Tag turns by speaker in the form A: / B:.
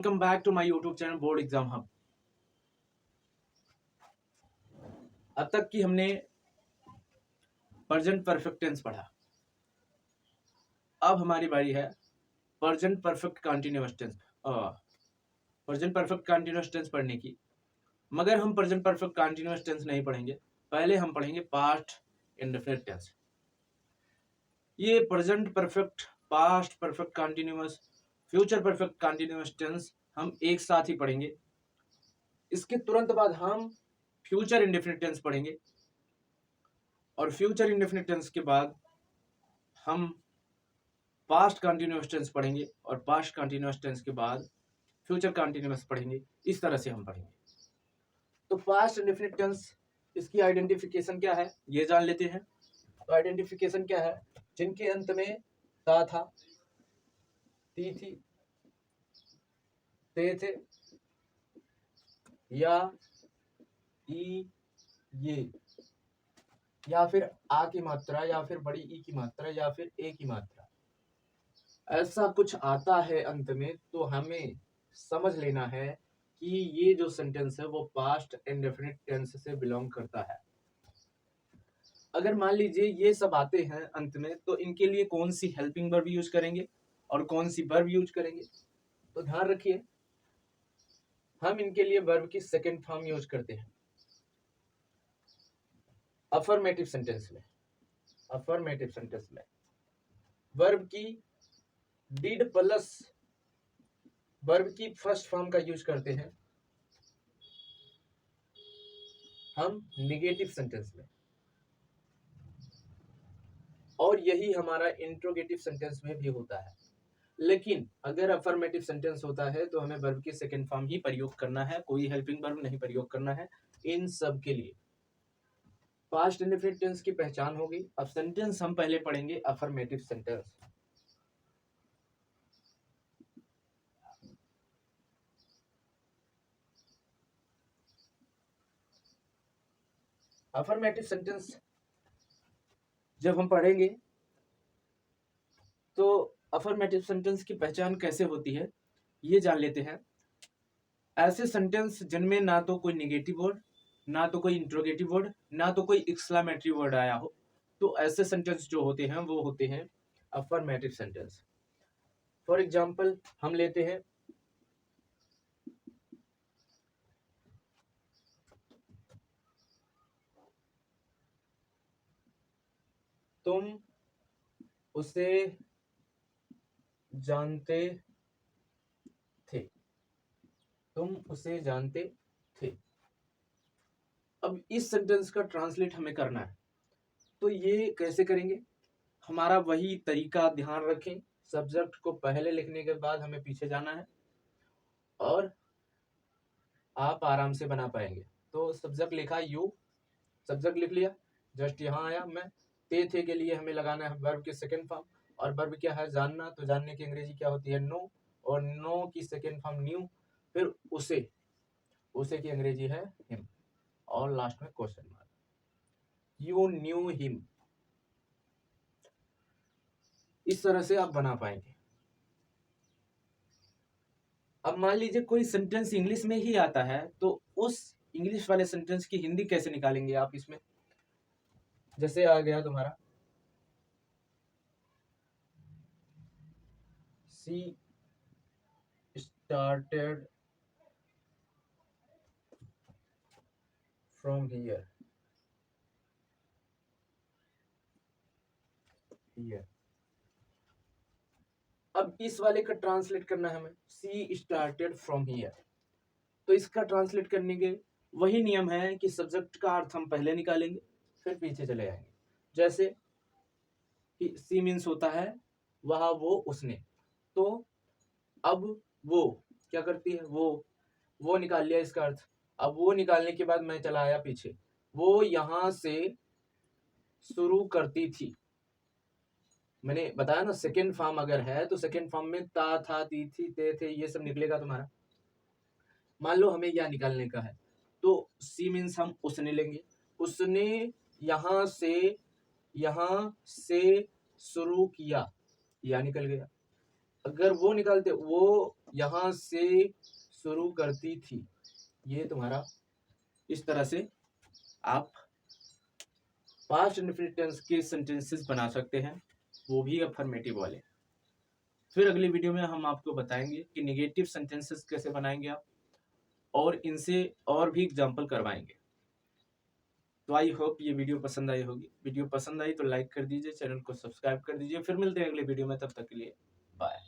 A: Welcome back to my YouTube channel board exam hub. अब तक की हमने प्रेजेंट परफेक्ट टेंस पढ़ा। अब हमारी बारी है present perfect continuous tense. Present perfect continuous tense पढ़ने की, मगर हम प्रेजेंट परफेक्ट कंटीन्यूअस टेंस नहीं पढ़ेंगे। पहले हम पढ़ेंगे पास्ट इंडेफिनिट टेंस। ये present perfect, past perfect continuous, future perfect continuous tense हम एक साथ ही पढ़ेंगे। इसके तुरंत बाद हम फ्यूचर इंडेफिनिट टेंस पढ़ेंगे और फ्यूचर इंडेफिनिट टेंस के बाद हम पास्ट कंटिन्यूअस टेंस पढ़ेंगे और पास्ट कंटिन्यूअस टेंस के बाद फ्यूचर कंटिन्यूअस पढ़ेंगे। इस तरह से हम पढ़ेंगे। तो पास्ट इंडेफिनिट टेंस, इसकी आइडेंटिफिकेशन क्या है ये जान लेते हैं। तो आइडेंटिफिकेशन क्या है? जिनके अंत में ता था, ती थी, ते थे, या, ई, ये, या फिर आ की मात्रा, या फिर बड़ी ई की मात्रा, या फिर ए की मात्रा, ऐसा कुछ आता है अंत में, तो हमें समझ लेना है कि ये जो सेंटेंस है वो पास्ट इंडेफिनिट टेंस से बिलोंग करता है। अगर मान लीजिए ये सब आते हैं अंत में, तो इनके लिए कौन सी हेल्पिंग वर्ब यूज करेंगे और कौन सी वर्ब यूज करेंगे? तो ध्यान रखिए, हम इनके लिए वर्ब की सेकेंड फॉर्म यूज करते हैं अफर्मेटिव सेंटेंस में। अफर्मेटिव सेंटेंस में वर्ब की डिड प्लस वर्ब की फर्स्ट फॉर्म का यूज करते हैं हम निगेटिव सेंटेंस में, और यही हमारा इंट्रोगेटिव सेंटेंस में भी होता है। लेकिन अगर अफर्मेटिव सेंटेंस होता है तो हमें वर्ब की सेकंड फॉर्म ही प्रयोग करना है, कोई हेल्पिंग वर्ब नहीं प्रयोग करना है इन सब के लिए। पास्ट इंडेफिनिट टेंस की पहचान होगी। अब सेंटेंस हम पहले पढ़ेंगे अफर्मेटिव सेंटेंस। अफर्मेटिव सेंटेंस जब हम पढ़ेंगे तो अफर्मेटिव सेंटेंस की पहचान कैसे होती है ये जान लेते हैं। ऐसे सेंटेंस जिनमें ना तो कोई निगेटिव वर्ड, ना तो कोई इंट्रोगेटिव वर्ड, ना तो कोई एक्सक्लेमेटरी वर्ड आया हो, तो ऐसे सेंटेंस जो होते हैं वो होते हैं अफर्मेटिव सेंटेंस। फॉर एग्जाम्पल हम लेते हैं तुम उसे जानते थे। तुम उसे जानते थे। अब इस सेंटेंस का ट्रांसलेट हमें करना है, तो ये कैसे करेंगे? हमारा वही तरीका ध्यान रखें, सब्जेक्ट को पहले लिखने के बाद हमें पीछे जाना है और आप आराम से बना पाएंगे। तो सब्जेक्ट लिखा यू, सब्जेक्ट लिख लिया, जस्ट यहाँ आया मैं। थे के लिए हमें लगाना है वर्ब की सेकंड फॉर्म, और वर्ब क्या है? जानना। तो जानने की अंग्रेजी क्या होती है? नो, और नो की सेकंड फॉर्म न्यू। फिर उसे, उसे की अंग्रेजी है हिम, और लास्ट में question mark. You knew him. इस तरह से आप बना पाएंगे। अब मान लीजिए कोई सेंटेंस इंग्लिश में ही आता है, तो उस इंग्लिश वाले सेंटेंस की हिंदी कैसे निकालेंगे आप इसमें? जैसे आ गया तुम्हारा सी स्टार्टेड फ्रॉम हियर, हियर। अब इस वाले का ट्रांसलेट करना है हमें, सी स्टार्टेड फ्रॉम हियर। तो इसका ट्रांसलेट करने के वही नियम है कि सब्जेक्ट का अर्थ हम पहले निकालेंगे फिर पीछे चले जाएंगे। जैसे कि सी मीन्स होता है वह, वो, उसने। तो अब वो क्या करती है? वो निकाल लिया इसका अर्थ। अब वो निकालने के बाद मैं चला आया पीछे। वो यहां से शुरू करती थी। मैंने बताया ना, सेकेंड फॉर्म अगर है तो सेकेंड फॉर्म में ता था, ती थी, ते थे, ये सब निकलेगा तुम्हारा। मान लो हमें यह निकालने का है, तो सी मीन्स हम उसने लेंगे। उसने यहां से शुरू किया, या निकल गया। अगर वो निकालते, वो यहाँ से शुरू करती थी, ये तुम्हारा इस तरह से आप पास्ट इंडेफिनिट टेंस के सेंटेंसेस बना सकते हैं, वो भी अफर्मेटिव वाले। फिर अगली वीडियो में हम आपको बताएंगे कि निगेटिव सेंटेंसेस कैसे बनाएंगे आप, और इनसे और भी एग्जाम्पल करवाएंगे। तो आई होप ये वीडियो पसंद आई होगी। वीडियो पसंद आई तो लाइक कर दीजिए, चैनल को सब्सक्राइब कर दीजिए। फिर मिलते हैं अगले वीडियो में, तब तक के लिए बाय।